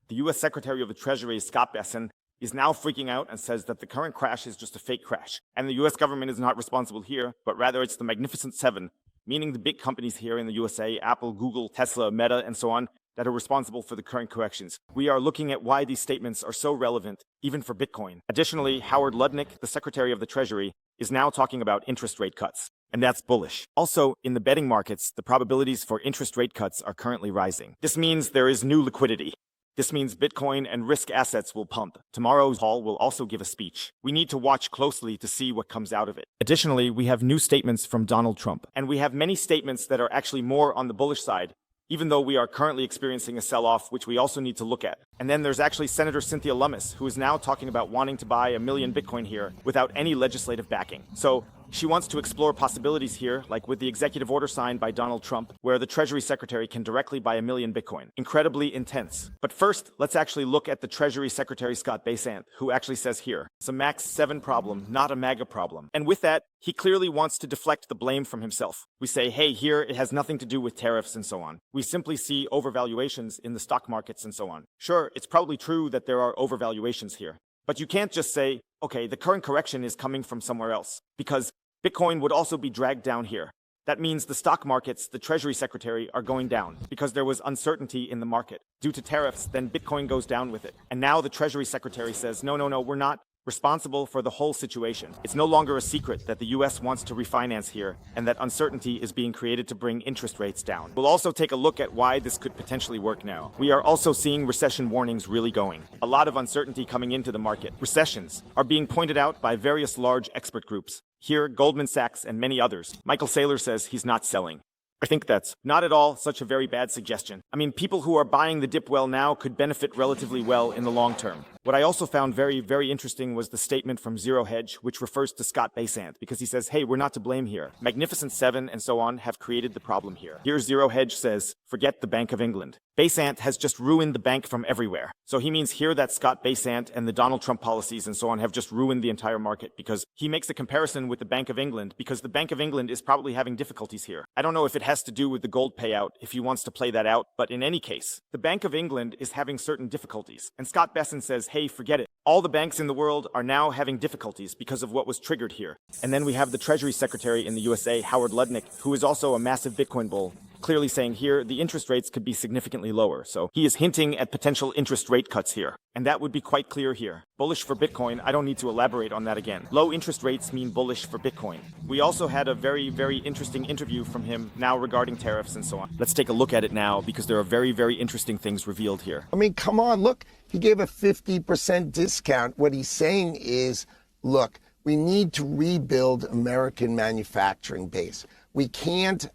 The US Secretary of the Treasury, Scott Bessent, is now freaking out and says that the current crash is just a fake crash. And the US government is not responsible here, but rather it's the Magnificent Seven, meaning the big companies here in the USA, Apple, Google, Tesla, Meta, and so on, that are responsible for the current corrections. We are looking at why these statements are so relevant, even for Bitcoin. Additionally, Howard Lutnick, the Secretary of the Treasury, is now talking about interest rate cuts. And that's bullish. Also, in the betting markets, the probabilities for interest rate cuts are currently rising. This means there is new liquidity. This means Bitcoin and risk assets will pump. Tomorrow's Hall will also give a speech. We need to watch closely to see what comes out of it. Additionally, we have new statements from Donald Trump. And we have many statements that are actually more on the bullish side, even though we are currently experiencing a sell-off, which we also need to look at. And then there's actually Senator Cynthia Lummis, who is now talking about wanting to buy 1 million Bitcoin here without any legislative backing. So she wants to explore possibilities here, like with the executive order signed by Donald Trump, where the Treasury Secretary can directly buy 1 million Bitcoin. Incredibly intense. But first, let's actually look at the Treasury Secretary Scott Bessent, who actually says here, it's a Max 7 problem, not a MAGA problem. And with that, he clearly wants to deflect the blame from himself. We say, hey, here, it has nothing to do with tariffs and so on. We simply see overvaluations in the stock markets and so on. Sure, it's probably true that there are overvaluations here. But you can't just say, okay, the current correction is coming from somewhere else, because Bitcoin would also be dragged down here. That means the stock markets, the Treasury Secretary, are going down because there was uncertainty in the market. Due to tariffs, then Bitcoin goes down with it. And now the Treasury Secretary says, no, we're not responsible for the whole situation. It's no longer a secret that the US wants to refinance here and that uncertainty is being created to bring interest rates down. We'll also take a look at why this could potentially work now. We are also seeing recession warnings really going. A lot of uncertainty coming into the market. Recessions are being pointed out by various large expert groups. Here, Goldman Sachs and many others. Michael Saylor says he's not selling. I think that's not at all such a very bad suggestion. I mean, people who are buying the dip well now could benefit relatively well in the long term. What I also found very, very interesting was the statement from Zero Hedge, which refers to Scott Bessent, because he says, hey, we're not to blame here. Magnificent Seven and so on have created the problem here. Here, Zero Hedge says, forget the Bank of England. Bessent has just ruined the bank from everywhere. So he means here that Scott Bessent and the Donald Trump policies and so on have just ruined the entire market, because he makes a comparison with the Bank of England, because the Bank of England is probably having difficulties here. I don't know if it has to do with the gold payout, if he wants to play that out, but in any case, the Bank of England is having certain difficulties. And Scott Bessent says, hey, forget it. All the banks in the world are now having difficulties because of what was triggered here. And then we have the Treasury Secretary in the USA, Howard Lutnick, who is also a massive Bitcoin bull, clearly saying here the interest rates could be significantly lower. So he is hinting at potential interest rate cuts here. And that would be quite clear here. Bullish for Bitcoin, I don't need to elaborate on that again. Low interest rates mean bullish for Bitcoin. We also had a very, very interesting interview from him now regarding tariffs and so on. Let's take a look at it now because there are very, very interesting things revealed here. I mean, come on, look, he gave a 50% discount. What he's saying is, look, we need to rebuild American manufacturing base. We can't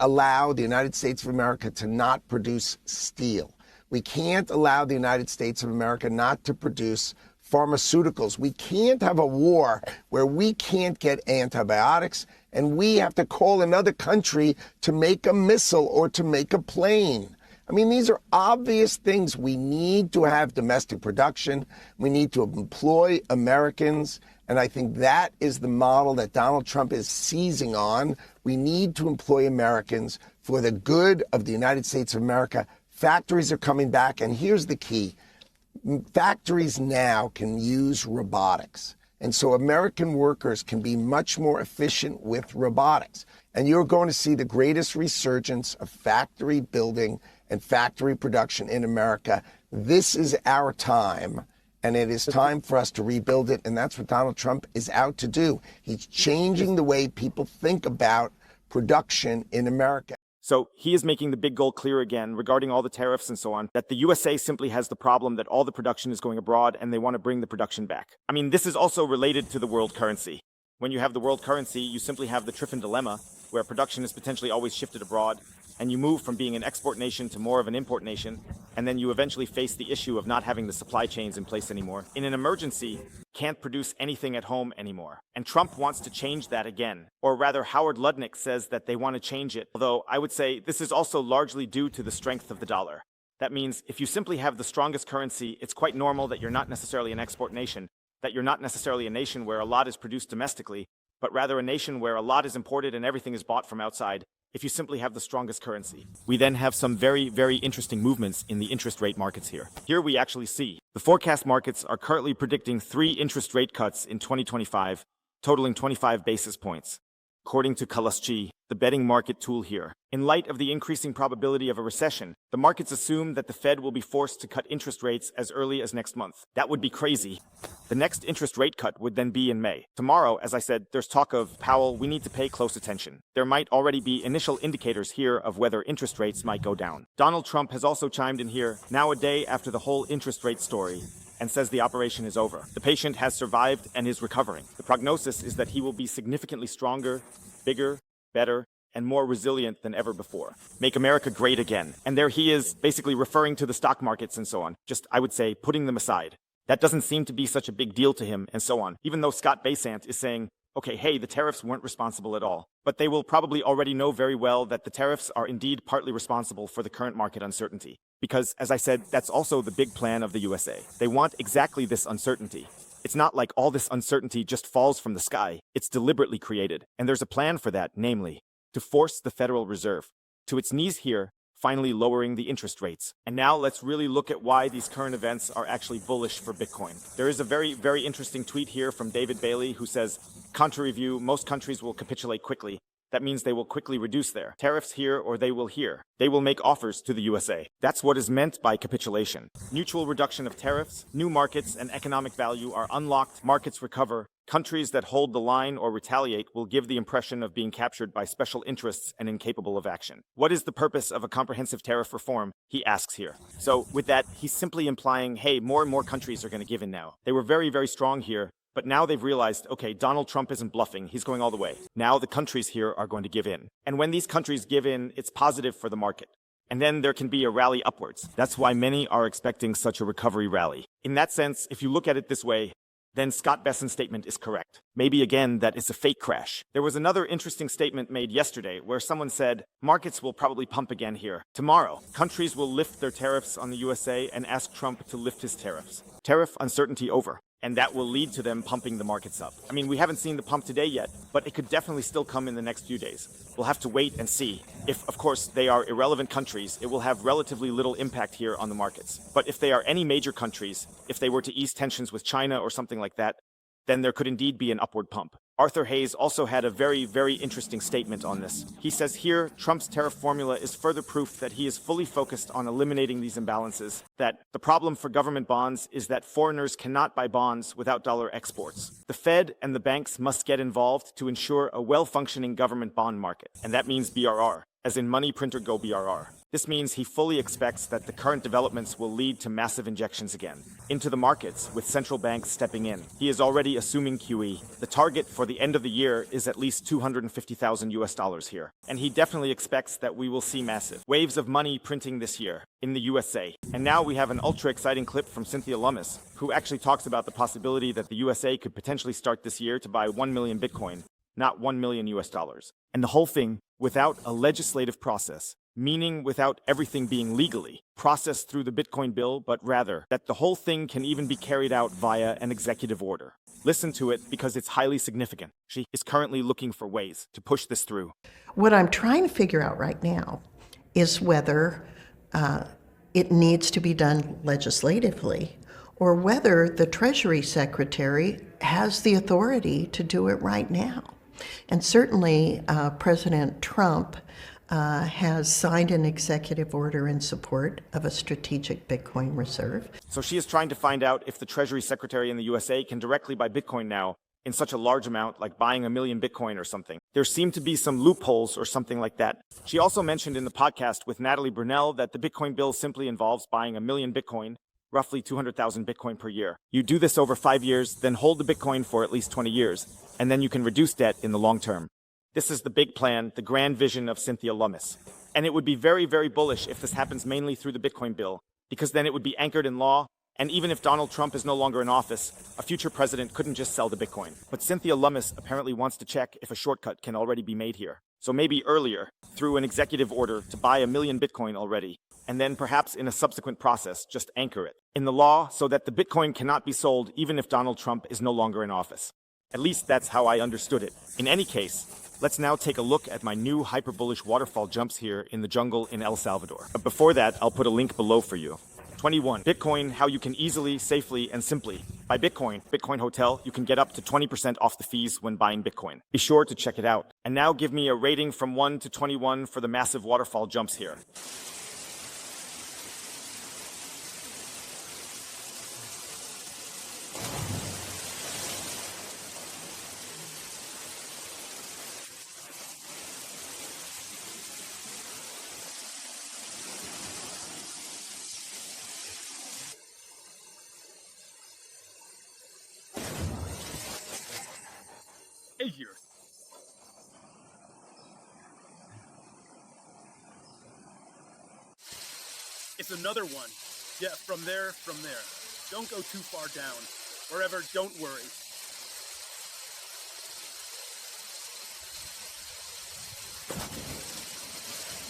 allow the United States of America to not produce steel. We can't allow the United States of America not to produce pharmaceuticals. We can't have a war where we can't get antibiotics and we have to call another country to make a missile or to make a plane. I mean, these are obvious things. We need to have domestic production. We need to employ Americans. And I think that is the model that Donald Trump is seizing on. We need to employ Americans for the good of the United States of America. Factories are coming back. And here's the key. Factories now can use robotics. And so American workers can be much more efficient with robotics. And you're going to see the greatest resurgence of factory building and factory production in America. This is our time. And it is time for us to rebuild it. And that's what Donald Trump is out to do. He's changing the way people think about production in America. So he is making the big goal clear again regarding all the tariffs and so on, that the USA simply has the problem that all the production is going abroad and they want to bring the production back. I mean, this is also related to the world currency. When you have the world currency, you simply have the Triffin dilemma, where production is potentially always shifted abroad, and you move from being an export nation to more of an import nation, and then you eventually face the issue of not having the supply chains in place anymore. In an emergency, can't produce anything at home anymore. And Trump wants to change that again. Or rather, Howard Lutnick says that they want to change it, although I would say this is also largely due to the strength of the dollar. That means if you simply have the strongest currency, it's quite normal that you're not necessarily an export nation, that you're not necessarily a nation where a lot is produced domestically, but rather a nation where a lot is imported and everything is bought from outside. if you simply have the strongest currency. We then have some very, very interesting movements in the interest rate markets here. Here we actually see the forecast markets are currently predicting 3 interest rate cuts in 2025, totaling 25 basis points. According to Kalaschi, the betting market tool here. In light of the increasing probability of a recession, the markets assume that the Fed will be forced to cut interest rates as early as next month. That would be crazy. The next interest rate cut would then be in May. Tomorrow, as I said, there's talk of Powell, we need to pay close attention. There might already be initial indicators here of whether interest rates might go down. Donald Trump has also chimed in here, now a day after the whole interest rate story, and says the operation is over. The patient has survived and is recovering. The prognosis is that he will be significantly stronger, bigger, better, and more resilient than ever before. Make America great again. And there he is, basically referring to the stock markets and so on. Just, I would say, putting them aside. That doesn't seem to be such a big deal to him and so on. Even though Scott Bessent is saying, okay, hey, the tariffs weren't responsible at all. But they will probably already know very well that the tariffs are indeed partly responsible for the current market uncertainty. Because, as I said, that's also the big plan of the USA. They want exactly this uncertainty. It's not like all this uncertainty just falls from the sky. It's deliberately created. And there's a plan for that, namely, to force the Federal Reserve to its knees here, finally lowering the interest rates. And now let's really look at why these current events are actually bullish for Bitcoin. There is a very, very interesting tweet here from David Bailey who says, contrary view, most countries will capitulate quickly. That means they will quickly reduce their tariffs here or they will here. They will make offers to the USA. That's what is meant by capitulation. Mutual reduction of tariffs, new markets and economic value are unlocked, markets recover. Countries that hold the line or retaliate will give the impression of being captured by special interests and incapable of action. What is the purpose of a comprehensive tariff reform? He asks here. So with that, he's simply implying, hey, more and more countries are going to give in now. They were very, very strong here. But now they've realized, okay, Donald Trump isn't bluffing. He's going all the way. Now the countries here are going to give in. And when these countries give in, it's positive for the market. And then there can be a rally upwards. That's why many are expecting such a recovery rally. In that sense, if you look at it this way, then Scott Bessent's statement is correct. Maybe again, that it's a fake crash. There was another interesting statement made yesterday where someone said, markets will probably pump again here. Tomorrow, countries will lift their tariffs on the USA and ask Trump to lift his tariffs. Tariff uncertainty over. And that will lead to them pumping the markets up. I mean, we haven't seen the pump today yet, but it could definitely still come in the next few days. We'll have to wait and see. If, of course, they are irrelevant countries, it will have relatively little impact here on the markets. But if they are any major countries, if they were to ease tensions with China or something like that, then there could indeed be an upward pump. Arthur Hayes also had a very, very interesting statement on this. He says here, Trump's tariff formula is further proof that he is fully focused on eliminating these imbalances, that the problem for government bonds is that foreigners cannot buy bonds without dollar exports. The Fed and the banks must get involved to ensure a well-functioning government bond market, and that means BRR, as in money printer go BRR. This means he fully expects that the current developments will lead to massive injections again into the markets, with central banks stepping in. He is already assuming QE. The target for the end of the year is at least $250,000 here. And he definitely expects that we will see massive waves of money printing this year in the USA. And now we have an ultra exciting clip from Cynthia Lummis, who actually talks about the possibility that the USA could potentially start this year to buy 1 million Bitcoin, not $1 million. And the whole thing without a legislative process. Meaning without everything being legally processed through the Bitcoin bill, but rather that the whole thing can even be carried out via an executive order. Listen to it because it's highly significant. She is currently looking for ways to push this through. What I'm trying to figure out right now is whether it needs to be done legislatively or whether the Treasury Secretary has the authority to do it right now. And certainly President Trump has signed an executive order in support of a strategic Bitcoin reserve. So she is trying to find out if the Treasury Secretary in the USA can directly buy Bitcoin now in such a large amount, like buying 1 million Bitcoin or something. There seem to be some loopholes or something like that. She also mentioned in the podcast with Natalie Brunell that the Bitcoin bill simply involves buying 1 million Bitcoin, roughly 200,000 Bitcoin per year. You do this over 5 years, then hold the Bitcoin for at least 20 years, and then you can reduce debt in the long term. This is the big plan, the grand vision of Cynthia Lummis. And it would be very, very bullish if this happens mainly through the Bitcoin bill, because then it would be anchored in law, and even if Donald Trump is no longer in office, a future president couldn't just sell the Bitcoin. But Cynthia Lummis apparently wants to check if a shortcut can already be made here. So maybe earlier, through an executive order to buy 1 million Bitcoin already, and then perhaps in a subsequent process, just anchor it in the law so that the Bitcoin cannot be sold even if Donald Trump is no longer in office. At least that's how I understood it. In any case, let's now take a look at my new hyper-bullish waterfall jumps here in the jungle in El Salvador. But before that, I'll put a link below for you. 21. Bitcoin, how you can easily, safely, and simply buy Bitcoin. Bitcoin Hotel, you can get up to 20% off the fees when buying Bitcoin. Be sure to check it out. And now give me a rating from 1 to 21 for the massive waterfall jumps here. Here. It's another one. Yeah, from there. Don't go too far down. Wherever, don't worry.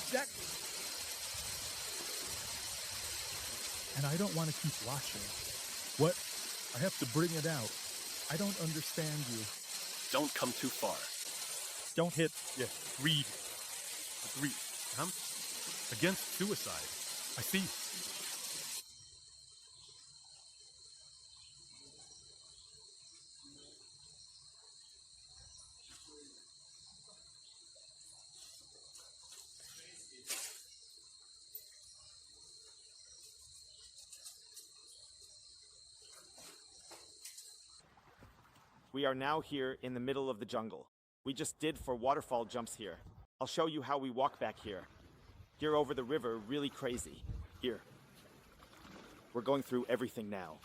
Exactly. And I don't want to keep watching. What? I have to bring it out. I don't understand you. Don't come too far. Don't hit. Yeah, greed. Greed. Against suicide. I see. We are now here in the middle of the jungle. We just did 4 waterfall jumps here. I'll show you how we walk back here. Here over the river, really crazy. Here. We're going through everything now.